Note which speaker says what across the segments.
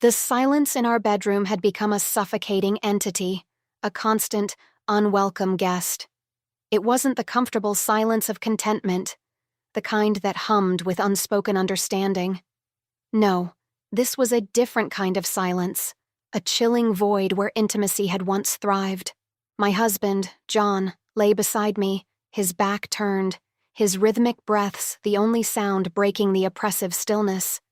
Speaker 1: The silence in our bedroom had become a suffocating entity, a constant, unwelcome guest. It wasn't the comfortable silence of contentment, the kind that hummed with unspoken understanding. No, this was a different kind of silence, a chilling void where intimacy had once thrived. My husband, John, lay beside me, his back turned, his rhythmic breaths the only sound breaking the oppressive stillness.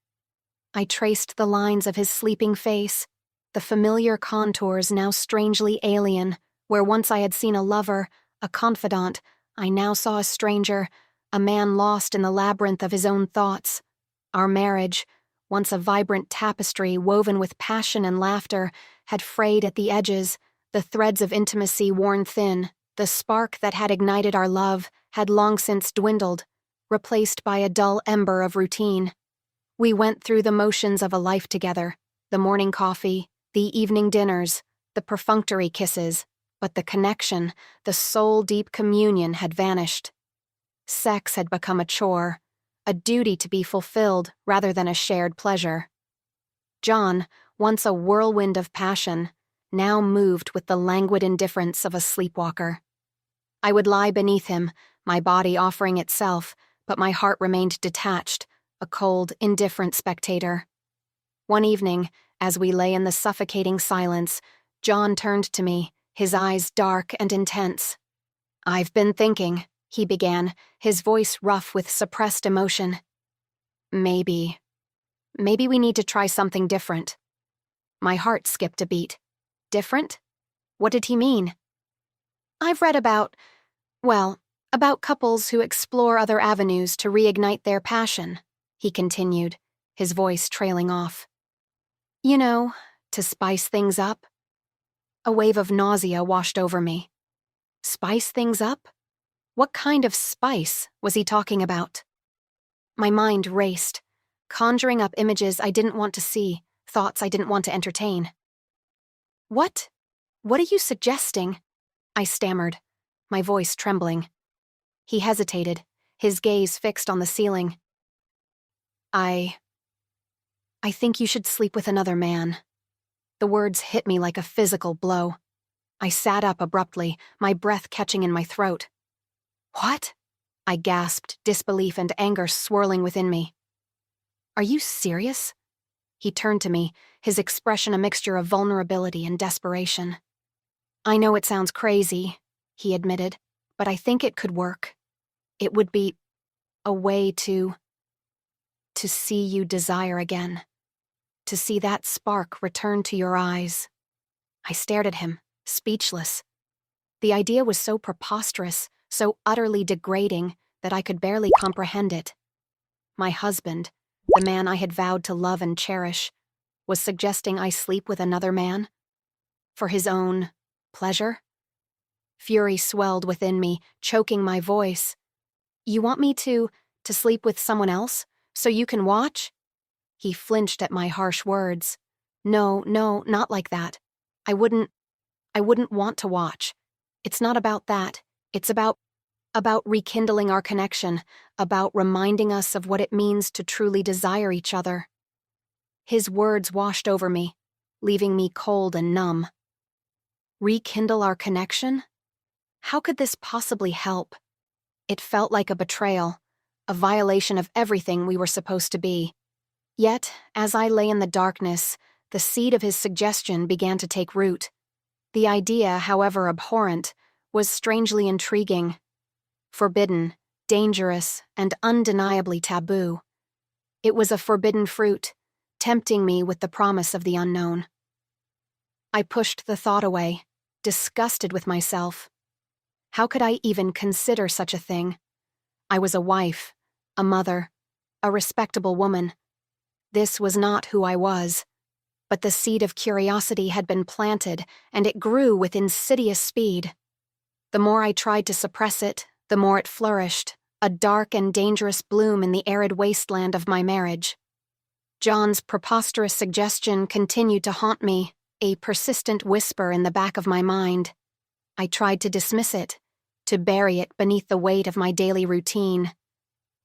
Speaker 1: I traced the lines of his sleeping face, the familiar contours now strangely alien, where once I had seen a lover, a confidant, I now saw a stranger, a man lost in the labyrinth of his own thoughts. Our marriage, once a vibrant tapestry woven with passion and laughter, had frayed at the edges, the threads of intimacy worn thin, the spark that had ignited our love had long since dwindled, replaced by a dull ember of routine. We went through the motions of a life together, the morning coffee, the evening dinners, the perfunctory kisses, but the connection, the soul-deep communion had vanished. Sex had become a chore, a duty to be fulfilled rather than a shared pleasure. John, once a whirlwind of passion, now moved with the languid indifference of a sleepwalker. I would lie beneath him, my body offering itself, but my heart remained detached, a cold, indifferent spectator. One evening, as we lay in the suffocating silence, John turned to me, his eyes dark and intense. "I've been thinking," he began, his voice rough with suppressed emotion. Maybe we need to try something different." My heart skipped a beat. Different? What did he mean? "I've read about couples who explore other avenues to reignite their passion," he continued, his voice trailing off. "You know, to spice things up." A wave of nausea washed over me. Spice things up? What kind of spice was he talking about? My mind raced, conjuring up images I didn't want to see, thoughts I didn't want to entertain. What are you suggesting?" I stammered, my voice trembling. He hesitated, his gaze fixed on the ceiling. I think you should sleep with another man." The words hit me like a physical blow. I sat up abruptly, my breath catching in my throat. "What?" I gasped, disbelief and anger swirling within me. "Are you serious?" He turned to me, his expression a mixture of vulnerability and desperation. "I know it sounds crazy," he admitted, "but I think it could work. It would be a way to see you desire again, to see that spark return to your eyes." I stared at him, speechless. The idea was so preposterous, so utterly degrading, that I could barely comprehend it. My husband, the man I had vowed to love and cherish, was suggesting I sleep with another man? For his own pleasure? Fury swelled within me, choking my voice. "You want me to sleep with someone else, so you can watch?" He flinched at my harsh words. No, not like that. I wouldn't want to watch. It's not about that. It's about rekindling our connection, about reminding us of what it means to truly desire each other. His words washed over me, leaving me cold and numb. Rekindle our connection? How could this possibly help? It felt like a betrayal, a violation of everything we were supposed to be. Yet, as I lay in the darkness, the seed of his suggestion began to take root. The idea, however abhorrent, was strangely intriguing. Forbidden, dangerous, and undeniably taboo. It was a forbidden fruit, tempting me with the promise of the unknown. I pushed the thought away, disgusted with myself. How could I even consider such a thing? I was a wife, a mother, a respectable woman. This was not who I was. But the seed of curiosity had been planted, and it grew with insidious speed. The more I tried to suppress it, the more it flourished, a dark and dangerous bloom in the arid wasteland of my marriage. John's preposterous suggestion continued to haunt me, a persistent whisper in the back of my mind. I tried to dismiss it, to bury it beneath the weight of my daily routine.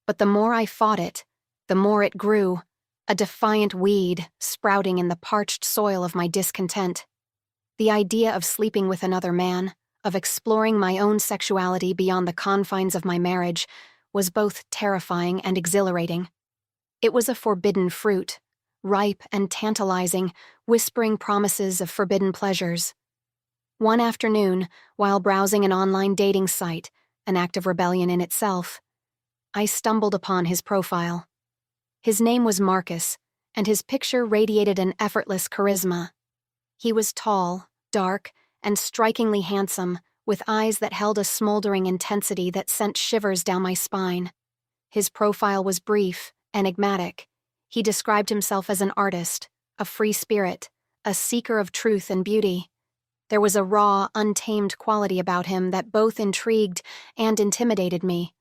Speaker 1: But the more I fought it, the more it grew, a defiant weed sprouting in the parched soil of my discontent. The idea of sleeping with another man, of exploring my own sexuality beyond the confines of my marriage, was both terrifying and exhilarating. It was a forbidden fruit, ripe and tantalizing, whispering promises of forbidden pleasures. One afternoon, while browsing an online dating site, an act of rebellion in itself, I stumbled upon his profile. His name was Marcus, and his picture radiated an effortless charisma. He was tall, dark, and strikingly handsome, with eyes that held a smoldering intensity that sent shivers down my spine. His profile was brief, enigmatic. He described himself as an artist, a free spirit, a seeker of truth and beauty. There was a raw, untamed quality about him that both intrigued and intimidated me.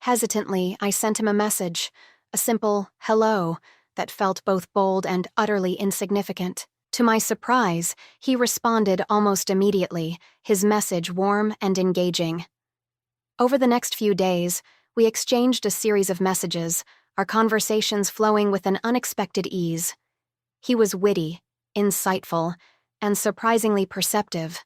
Speaker 1: Hesitantly, I sent him a message, a simple hello that felt both bold and utterly insignificant. To my surprise, he responded almost immediately, his message warm and engaging. Over the next few days, we exchanged a series of messages, our conversations flowing with an unexpected ease. He was witty, insightful, and surprisingly perceptive.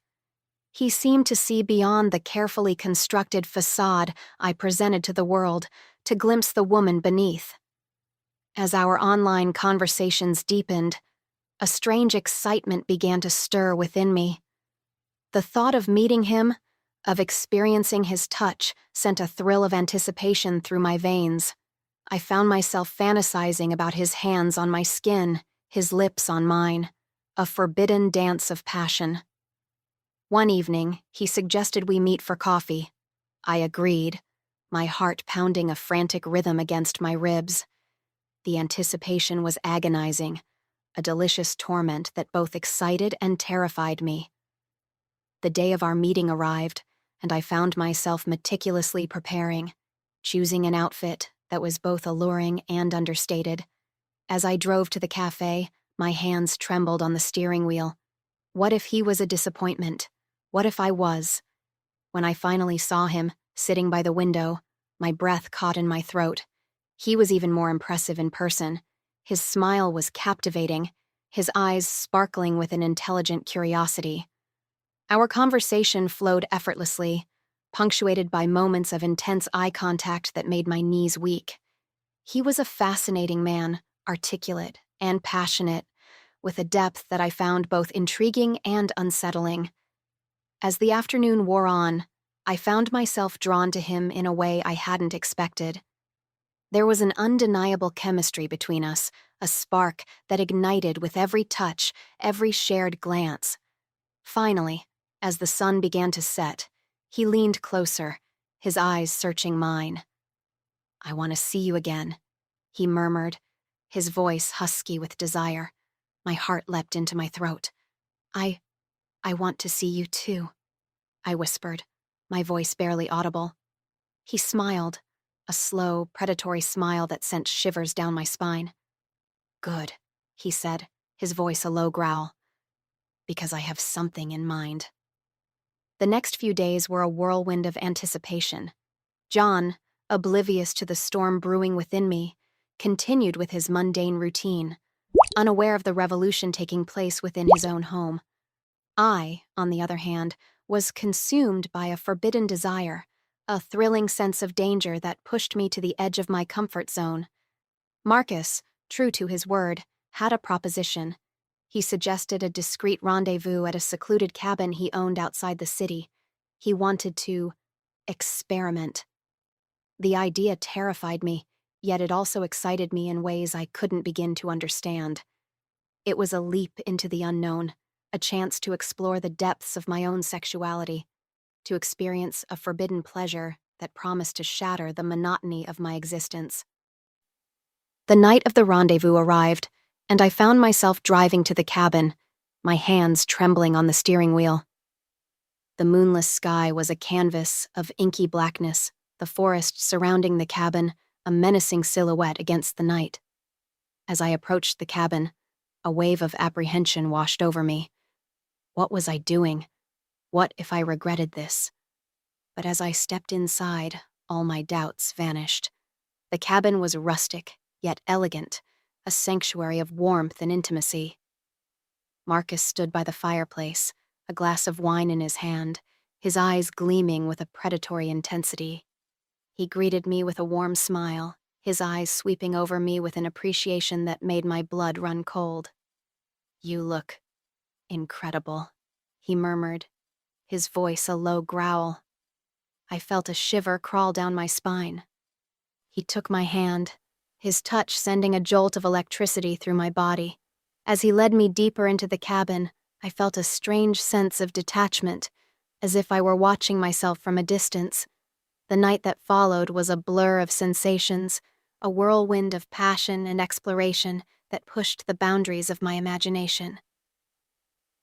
Speaker 1: He seemed to see beyond the carefully constructed facade I presented to the world, to glimpse the woman beneath. As our online conversations deepened, a strange excitement began to stir within me. The thought of meeting him, of experiencing his touch, sent a thrill of anticipation through my veins. I found myself fantasizing about his hands on my skin, his lips on mine, a forbidden dance of passion. One evening, he suggested we meet for coffee. I agreed, my heart pounding a frantic rhythm against my ribs. The anticipation was agonizing, a delicious torment that both excited and terrified me. The day of our meeting arrived, and I found myself meticulously preparing, choosing an outfit that was both alluring and understated. As I drove to the cafe, my hands trembled on the steering wheel. What if he was a disappointment? What if I was? When I finally saw him, sitting by the window, my breath caught in my throat. He was even more impressive in person. His smile was captivating, his eyes sparkling with an intelligent curiosity. Our conversation flowed effortlessly, punctuated by moments of intense eye contact that made my knees weak. He was a fascinating man, articulate and passionate, with a depth that I found both intriguing and unsettling. As the afternoon wore on, I found myself drawn to him in a way I hadn't expected. There was an undeniable chemistry between us, a spark that ignited with every touch, every shared glance. Finally, as the sun began to set, he leaned closer, his eyes searching mine. "I want to see you again," he murmured, his voice husky with desire. My heart leapt into my throat. I want to see you too," I whispered, my voice barely audible. He smiled, a slow, predatory smile that sent shivers down my spine. "Good," he said, his voice a low growl, "because I have something in mind." The next few days were a whirlwind of anticipation. John, oblivious to the storm brewing within me, continued with his mundane routine, unaware of the revolution taking place within his own home. I, on the other hand, was consumed by a forbidden desire, a thrilling sense of danger that pushed me to the edge of my comfort zone. Marcus, true to his word, had a proposition. He suggested a discreet rendezvous at a secluded cabin he owned outside the city. He wanted to experiment. The idea terrified me, yet it also excited me in ways I couldn't begin to understand. It was a leap into the unknown, a chance to explore the depths of my own sexuality, to experience a forbidden pleasure that promised to shatter the monotony of my existence. The night of the rendezvous arrived, and I found myself driving to the cabin, my hands trembling on the steering wheel. The moonless sky was a canvas of inky blackness, the forest surrounding the cabin a menacing silhouette against the night. As I approached the cabin, a wave of apprehension washed over me. What was I doing? What if I regretted this? But as I stepped inside, all my doubts vanished. The cabin was rustic, yet elegant, a sanctuary of warmth and intimacy. Marcus stood by the fireplace, a glass of wine in his hand, his eyes gleaming with a predatory intensity. He greeted me with a warm smile, his eyes sweeping over me with an appreciation that made my blood run cold. "You look incredible," he murmured, his voice a low growl. I felt a shiver crawl down my spine. He took my hand, his touch sending a jolt of electricity through my body. As he led me deeper into the cabin, I felt a strange sense of detachment, as if I were watching myself from a distance. The night that followed was a blur of sensations, a whirlwind of passion and exploration that pushed the boundaries of my imagination.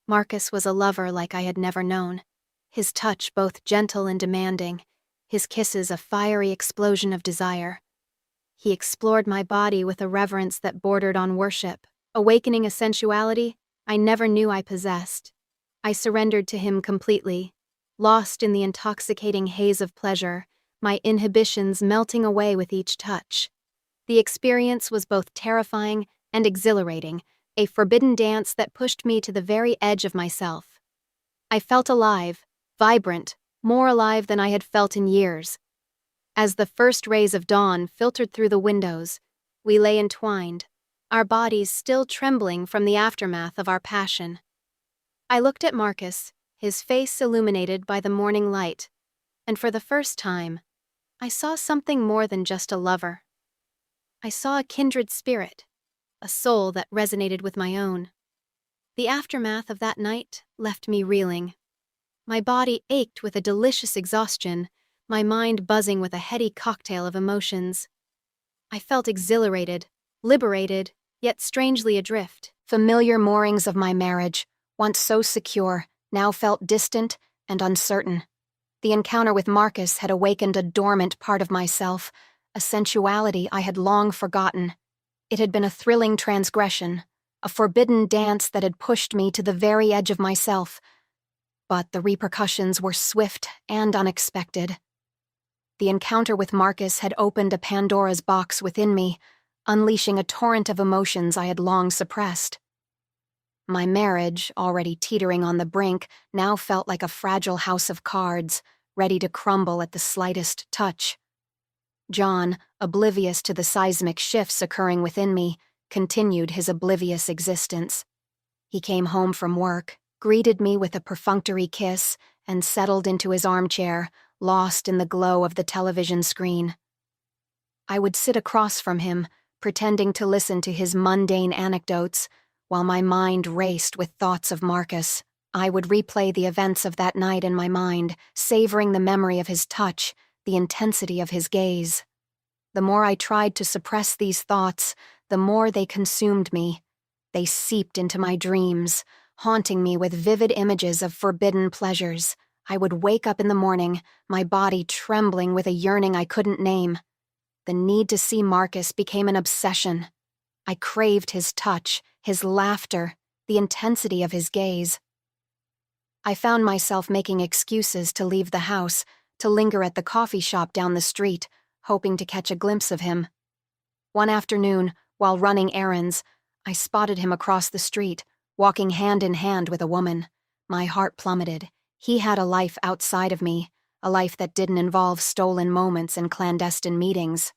Speaker 1: Marcus was a lover like I had never known, his touch both gentle and demanding, his kisses a fiery explosion of desire. He explored my body with a reverence that bordered on worship, awakening a sensuality I never knew I possessed. I surrendered to him completely, lost in the intoxicating haze of pleasure, my inhibitions melting away with each touch. The experience was both terrifying and exhilarating, a forbidden dance that pushed me to the very edge of myself. I felt alive, vibrant, more alive than I had felt in years. As the first rays of dawn filtered through the windows, we lay entwined, our bodies still trembling from the aftermath of our passion. I looked at Marcus, his face illuminated by the morning light, and for the first time, I saw something more than just a lover. I saw a kindred spirit, a soul that resonated with my own. The aftermath of that night left me reeling. My body ached with a delicious exhaustion, my mind buzzing with a heady cocktail of emotions. I felt exhilarated, liberated, yet strangely adrift. Familiar moorings of my marriage, once so secure, now felt distant and uncertain. The encounter with Marcus had awakened a dormant part of myself, a sensuality I had long forgotten. It had been a thrilling transgression, a forbidden dance that had pushed me to the very edge of myself. But the repercussions were swift and unexpected. The encounter with Marcus had opened a Pandora's box within me, unleashing a torrent of emotions I had long suppressed. My marriage, already teetering on the brink, now felt like a fragile house of cards, ready to crumble at the slightest touch. John, oblivious to the seismic shifts occurring within me, continued his oblivious existence. He came home from work, greeted me with a perfunctory kiss, and settled into his armchair, lost in the glow of the television screen. I would sit across from him, pretending to listen to his mundane anecdotes, while my mind raced with thoughts of Marcus. I would replay the events of that night in my mind, savoring the memory of his touch, the intensity of his gaze. The more I tried to suppress these thoughts, the more they consumed me. They seeped into my dreams, haunting me with vivid images of forbidden pleasures. I would wake up in the morning, my body trembling with a yearning I couldn't name. The need to see Marcus became an obsession. I craved his touch, his laughter, the intensity of his gaze. I found myself making excuses to leave the house, to linger at the coffee shop down the street, hoping to catch a glimpse of him. One afternoon, while running errands, I spotted him across the street, walking hand in hand with a woman. My heart plummeted. He had a life outside of me, a life that didn't involve stolen moments and clandestine meetings.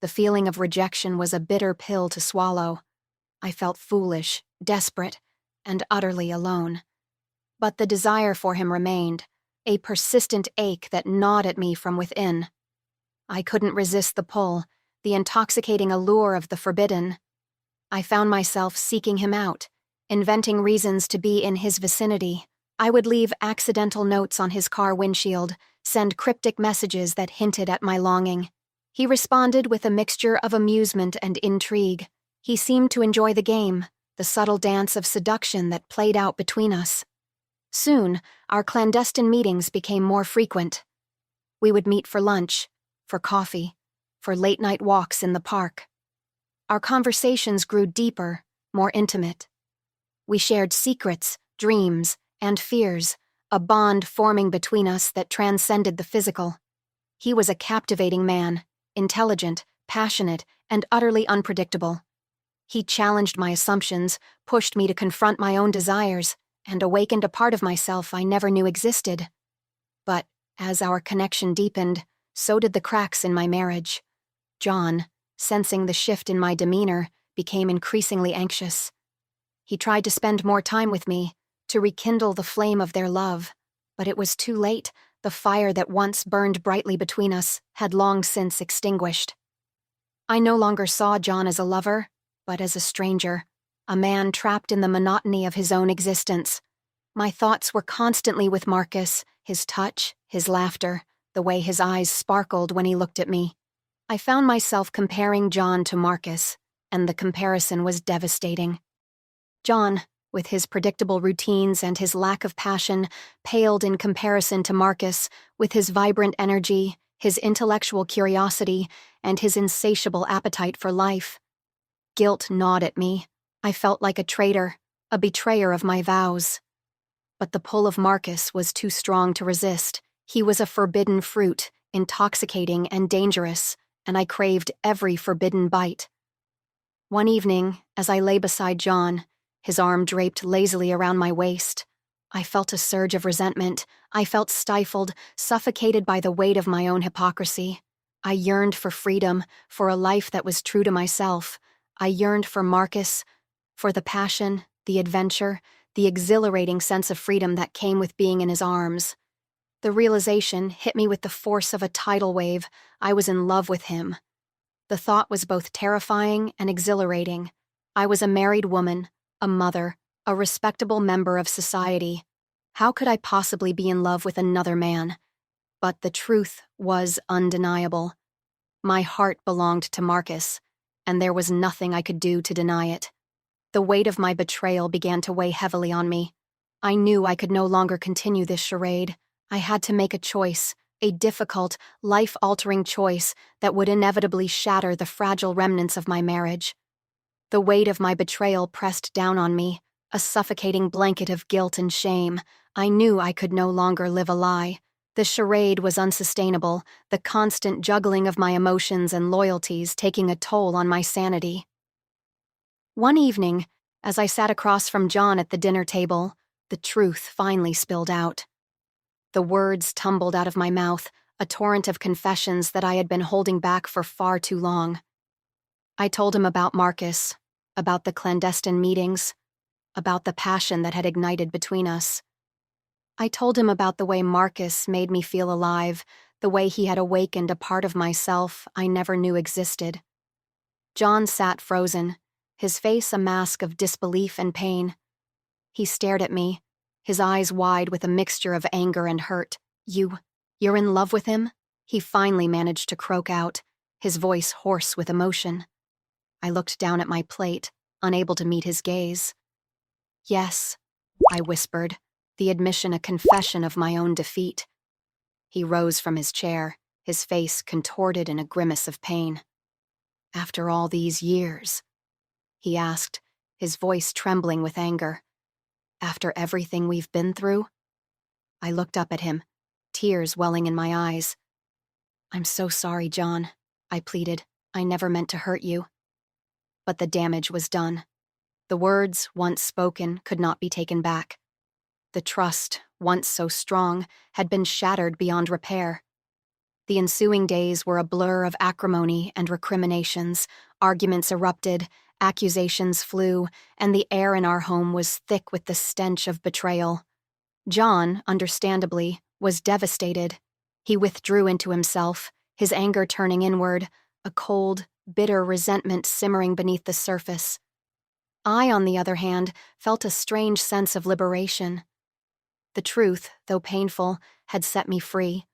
Speaker 1: The feeling of rejection was a bitter pill to swallow. I felt foolish, desperate, and utterly alone. But the desire for him remained, a persistent ache that gnawed at me from within. I couldn't resist the pull, the intoxicating allure of the forbidden. I found myself seeking him out, inventing reasons to be in his vicinity. I would leave accidental notes on his car windshield, send cryptic messages that hinted at my longing. He responded with a mixture of amusement and intrigue. He seemed to enjoy the game, the subtle dance of seduction that played out between us. Soon, our clandestine meetings became more frequent. We would meet for lunch, for coffee, for late-night walks in the park. Our conversations grew deeper, more intimate. We shared secrets, dreams, and fears, a bond forming between us that transcended the physical. He was a captivating man, intelligent, passionate, and utterly unpredictable. He challenged my assumptions, pushed me to confront my own desires, and awakened a part of myself I never knew existed. But as our connection deepened, so did the cracks in my marriage. John, sensing the shift in my demeanor, became increasingly anxious. He tried to spend more time with me, to rekindle the flame of their love. But it was too late. The fire that once burned brightly between us had long since extinguished. I no longer saw John as a lover, but as a stranger, a man trapped in the monotony of his own existence. My thoughts were constantly with Marcus, his touch, his laughter, the way his eyes sparkled when he looked at me. I found myself comparing John to Marcus, and the comparison was devastating. John, with his predictable routines and his lack of passion, paled in comparison to Marcus, with his vibrant energy, his intellectual curiosity, and his insatiable appetite for life. Guilt gnawed at me. I felt like a traitor, a betrayer of my vows. But the pull of Marcus was too strong to resist. He was a forbidden fruit, intoxicating and dangerous, and I craved every forbidden bite. One evening, as I lay beside John, his arm draped lazily around my waist, I felt a surge of resentment. I felt stifled, suffocated by the weight of my own hypocrisy. I yearned for freedom, for a life that was true to myself. I yearned for Marcus, for the passion, the adventure, the exhilarating sense of freedom that came with being in his arms. The realization hit me with the force of a tidal wave. I was in love with him. The thought was both terrifying and exhilarating. I was a married woman, a mother, a respectable member of society. How could I possibly be in love with another man? But the truth was undeniable. My heart belonged to Marcus, and there was nothing I could do to deny it. The weight of my betrayal began to weigh heavily on me. I knew I could no longer continue this charade. I had to make a choice, a difficult, life-altering choice that would inevitably shatter the fragile remnants of my marriage. The weight of my betrayal pressed down on me, a suffocating blanket of guilt and shame. I knew I could no longer live a lie. The charade was unsustainable, the constant juggling of my emotions and loyalties taking a toll on my sanity. One evening, as I sat across from John at the dinner table, the truth finally spilled out. The words tumbled out of my mouth, a torrent of confessions that I had been holding back for far too long. I told him about Marcus, about the clandestine meetings, about the passion that had ignited between us. I told him about the way Marcus made me feel alive, the way he had awakened a part of myself I never knew existed. John sat frozen, his face a mask of disbelief and pain. He stared at me, his eyes wide with a mixture of anger and hurt. You're in love with him?" He finally managed to croak out, his voice hoarse with emotion. I looked down at my plate, unable to meet his gaze. "Yes," I whispered, the admission a confession of my own defeat. He rose from his chair, his face contorted in a grimace of pain. "After all these years?" he asked, his voice trembling with anger. "After everything we've been through?" I looked up at him, tears welling in my eyes. "I'm so sorry, John," I pleaded. "I never meant to hurt you." But the damage was done. The words, once spoken, could not be taken back. The trust, once so strong, had been shattered beyond repair. The ensuing days were a blur of acrimony and recriminations. Arguments erupted, accusations flew, and the air in our home was thick with the stench of betrayal. John, understandably, was devastated. He withdrew into himself, his anger turning inward, a cold, bitter resentment simmering beneath the surface. I, on the other hand, felt a strange sense of liberation. The truth, though painful, had set me free.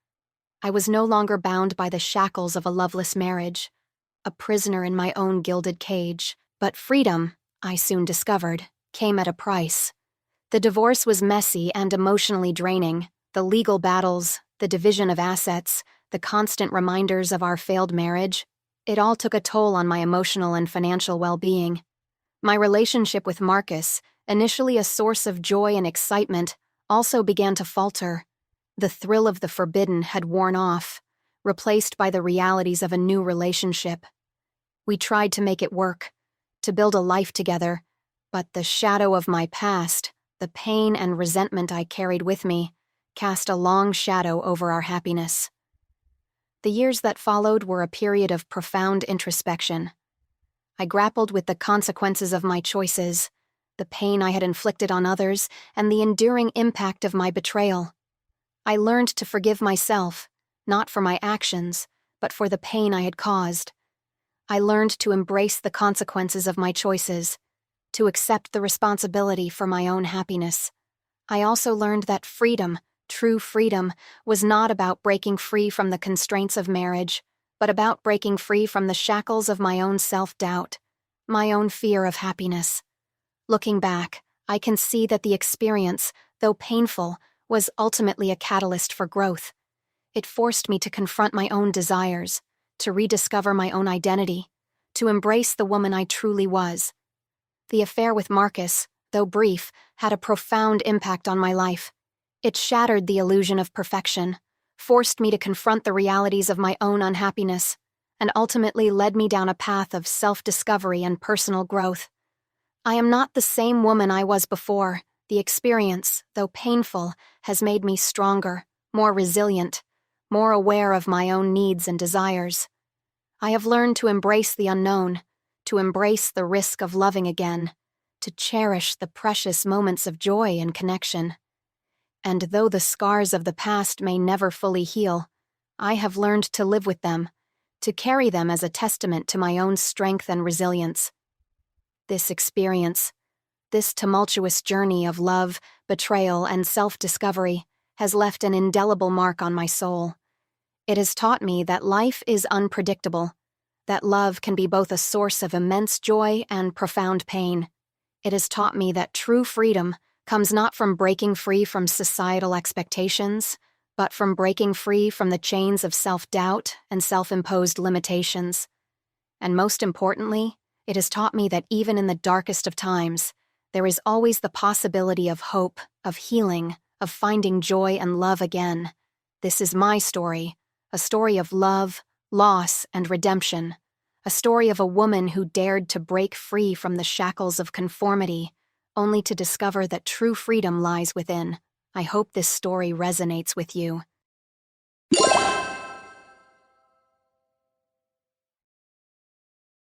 Speaker 1: I was no longer bound by the shackles of a loveless marriage, a prisoner in my own gilded cage. But freedom, I soon discovered, came at a price. The divorce was messy and emotionally draining. The legal battles, the division of assets, the constant reminders of our failed marriage, it all took a toll on my emotional and financial well-being. My relationship with Marcus, initially a source of joy and excitement, also began to falter. The thrill of the forbidden had worn off, replaced by the realities of a new relationship. We tried to make it work, to build a life together, but the shadow of my past, the pain and resentment I carried with me, cast a long shadow over our happiness. The years that followed were a period of profound introspection. I grappled with the consequences of my choices, the pain I had inflicted on others, and the enduring impact of my betrayal. I learned to forgive myself, not for my actions, but for the pain I had caused. I learned to embrace the consequences of my choices, to accept the responsibility for my own happiness. I also learned that freedom, true freedom, was not about breaking free from the constraints of marriage, but about breaking free from the shackles of my own self-doubt, my own fear of happiness. Looking back, I can see that the experience, though painful, was ultimately a catalyst for growth. It forced me to confront my own desires, to rediscover my own identity, to embrace the woman I truly was. The affair with Marcus, though brief, had a profound impact on my life. It shattered the illusion of perfection, forced me to confront the realities of my own unhappiness, and ultimately led me down a path of self-discovery and personal growth. I am not the same woman I was before. The experience, though painful, has made me stronger, more resilient, more aware of my own needs and desires. I have learned to embrace the unknown, to embrace the risk of loving again, to cherish the precious moments of joy and connection. And though the scars of the past may never fully heal, I have learned to live with them, to carry them as a testament to my own strength and resilience. This experience, this tumultuous journey of love, betrayal, and self-discovery has left an indelible mark on my soul. It has taught me that life is unpredictable, that love can be both a source of immense joy and profound pain. It has taught me that true freedom comes not from breaking free from societal expectations, but from breaking free from the chains of self-doubt and self-imposed limitations. And most importantly, it has taught me that even in the darkest of times, there is always the possibility of hope, of healing, of finding joy and love again. This is my story, a story of love, loss, and redemption, a story of a woman who dared to break free from the shackles of conformity, only to discover that true freedom lies within. I hope this story resonates with you.